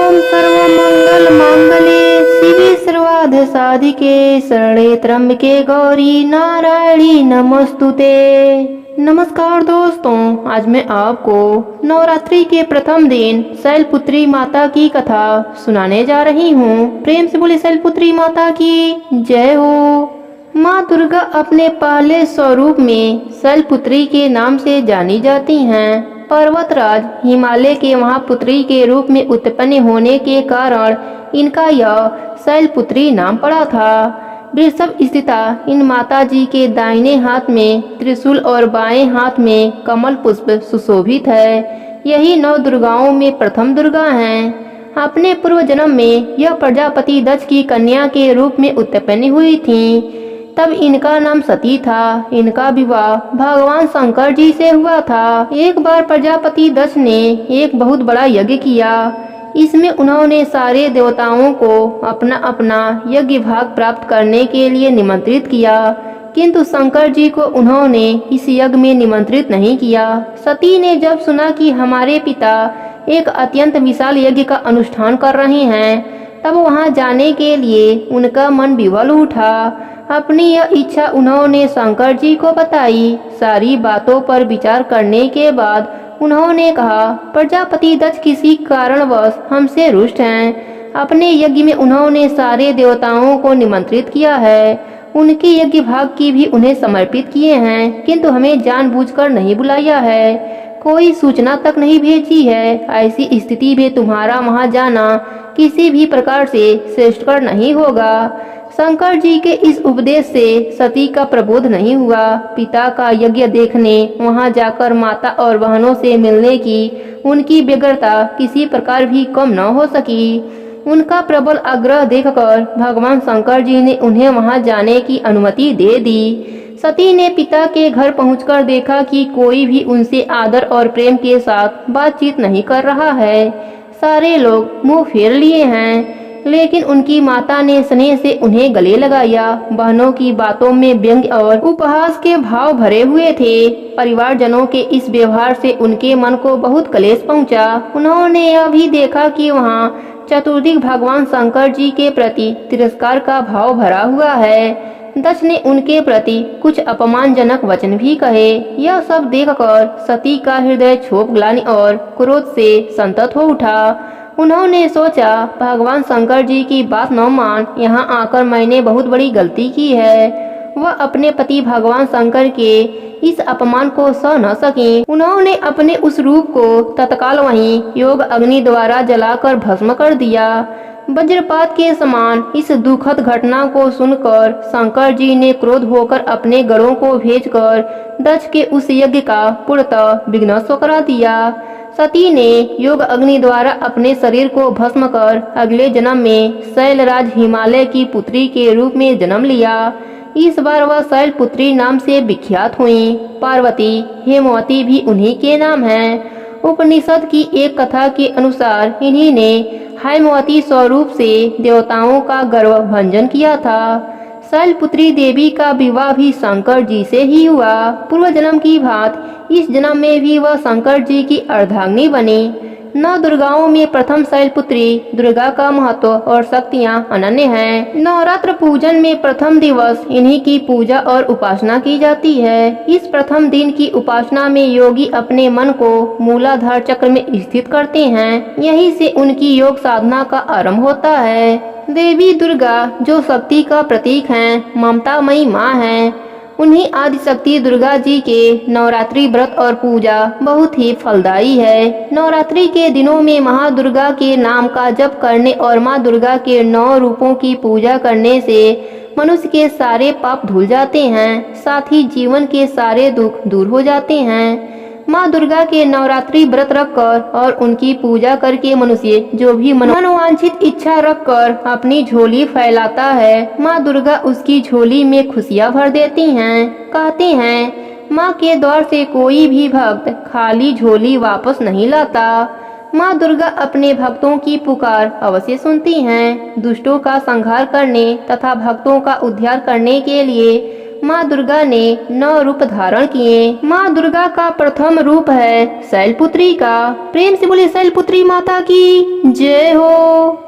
ओम सर्वमंगल मांगल्ये शिवे सर्वार्थ साधिके शरणे त्र्यंबके गौरी नारायणी नमस्तुते। नमस्कार दोस्तों, आज मैं आपको नवरात्रि के प्रथम दिन शैलपुत्री माता की कथा सुनाने जा रही हूँ। प्रेम से बोले शैलपुत्री माता की जय हो। माँ दुर्गा अपने पहले स्वरूप में शैलपुत्री के नाम से जानी जाती हैं। पर्वतराज हिमालय के महापुत्री के रूप में उत्पन्न होने के कारण इनका यह शैलपुत्री नाम पड़ा था। वृषभ स्थिता इन माता जी के दाहिने हाथ में त्रिशूल और बाएं हाथ में कमल पुष्प सुशोभित है। यही नौ दुर्गाओं में प्रथम दुर्गा हैं। अपने पूर्व जन्म में यह प्रजापति दक्ष की कन्या के रूप में उत्पन्न हुई थीं। तब इनका नाम सती था। इनका विवाह भगवान शंकर जी से हुआ था। एक बार प्रजापति दक्ष ने एक बहुत बड़ा यज्ञ किया। इसमें उन्होंने सारे देवताओं को अपना अपना यज्ञ भाग प्राप्त करने के लिए निमंत्रित किया, किंतु शंकर जी को उन्होंने इस यज्ञ में निमंत्रित नहीं किया। सती ने जब सुना कि हमारे पिता एक अत्यंत विशाल यज्ञ का अनुष्ठान कर रहे हैं, तब वहां जाने के लिए उनका मन विवल उठा। अपनी यह इच्छा उन्होंने शंकर जी को बताई। सारी बातों पर विचार करने के बाद उन्होंने कहा, प्रजापति दक्ष किसी कारणवश हमसे रुष्ट हैं। अपने यज्ञ में उन्होंने सारे देवताओं को निमंत्रित किया है, उनके यज्ञ भाग की भी उन्हें समर्पित किए हैं, किंतु हमें जानबूझकर नहीं बुलाया है, कोई सूचना तक नहीं भेजी है। ऐसी स्थिति में तुम्हारा वहां जाना किसी भी प्रकार से श्रेष्ठकर नहीं होगा। शंकर जी के इस उपदेश से सती का प्रबोध नहीं हुआ। पिता का यज्ञ देखने वहां जाकर माता और बहनों से मिलने की उनकी व्यग्रता किसी प्रकार भी कम न हो सकी। उनका प्रबल आग्रह देखकर भगवान शंकर जी ने उन्हें वहां जाने की अनुमति दे दी। सती ने पिता के घर पहुंचकर देखा कि कोई भी उनसे आदर और प्रेम के साथ बातचीत नहीं कर रहा है। सारे लोग मुंह फेर लिए हैं, लेकिन उनकी माता ने स्नेह से उन्हें गले लगाया। बहनों की बातों में व्यंग्य और उपहास के भाव भरे हुए थे। परिवारजनों के इस व्यवहार से उनके मन को बहुत क्लेश पहुंचा। उन्होंने यह भी देखा कि वहां चतुर्दिक भगवान शंकर जी के प्रति तिरस्कार का भाव भरा हुआ है। दक्ष ने उनके प्रति कुछ अपमानजनक वचन भी कहे। यह सब देखकर सती का हृदय क्षोभ, ग्लानि और क्रोध से संतप्त हो उठा। उन्होंने सोचा, भगवान शंकर जी की बात न मान, यहाँ आकर मैंने बहुत बड़ी गलती की है। वह अपने पति भगवान शंकर के इस अपमान को सह न सके। उन्होंने अपने उस रूप को तत्काल वहीं योग अग्नि द्वारा जलाकर भस्म कर दिया। वज्रपात के समान इस दुखद घटना को सुनकर शंकर जी ने क्रोध होकर अपने गणों को भेजकर दक्ष के उस यज्ञ का पूर्णतः विध्वंस करा दिया। सती ने योग अग्नि द्वारा अपने शरीर को भस्म कर अगले जन्म में शैलराज हिमालय की पुत्री के रूप में जन्म लिया। इस बार वह शैलपुत्री नाम से विख्यात हुई। पार्वती, हेमवती भी उन्हीं के नाम हैं। उपनिषद की एक कथा के अनुसार इन्हीं ने हेमवती स्वरूप से देवताओं का गर्व भंजन किया था। शैलपुत्री देवी का विवाह भी शंकर जी से ही हुआ। पूर्व जन्म की भांति इस जन्म में भी वह शंकर जी की अर्धांगिनी बनी। नौ दुर्गाओं में प्रथम शैलपुत्री दुर्गा का महत्व और शक्तियां अनन्य हैं। नवरात्र पूजन में प्रथम दिवस इन्हीं की पूजा और उपासना की जाती है। इस प्रथम दिन की उपासना में योगी अपने मन को मूलाधार चक्र में स्थित करते हैं। यहीं से उनकी योग साधना का आरंभ होता है। देवी दुर्गा जो शक्ति का प्रतीक हैं, ममतामयी माँ हैं। उन्हीं आदिशक्ति दुर्गा जी के नवरात्रि व्रत और पूजा बहुत ही फलदायी है। नवरात्रि के दिनों में महादुर्गा के नाम का जप करने और माँ दुर्गा के 9 रूपों की पूजा करने से मनुष्य के सारे पाप धुल जाते हैं, साथ ही जीवन के सारे दुख दूर हो जाते हैं। माँ दुर्गा के नवरात्रि व्रत रखकर और उनकी पूजा करके मनुष्य जो भी मनोवांछित इच्छा रखकर अपनी झोली फैलाता है, माँ दुर्गा उसकी झोली में खुशियाँ भर देती हैं। कहते हैं, माँ के द्वार से कोई भी भक्त खाली झोली वापस नहीं लाता। माँ दुर्गा अपने भक्तों की पुकार अवश्य सुनती हैं। दुष्टों का संहार करने तथा भक्तों का उद्धार करने के लिए माँ दुर्गा ने 9 रूप धारण किए। माँ दुर्गा का प्रथम रूप है शैलपुत्री का। प्रेम से बोले शैलपुत्री माता की जय हो।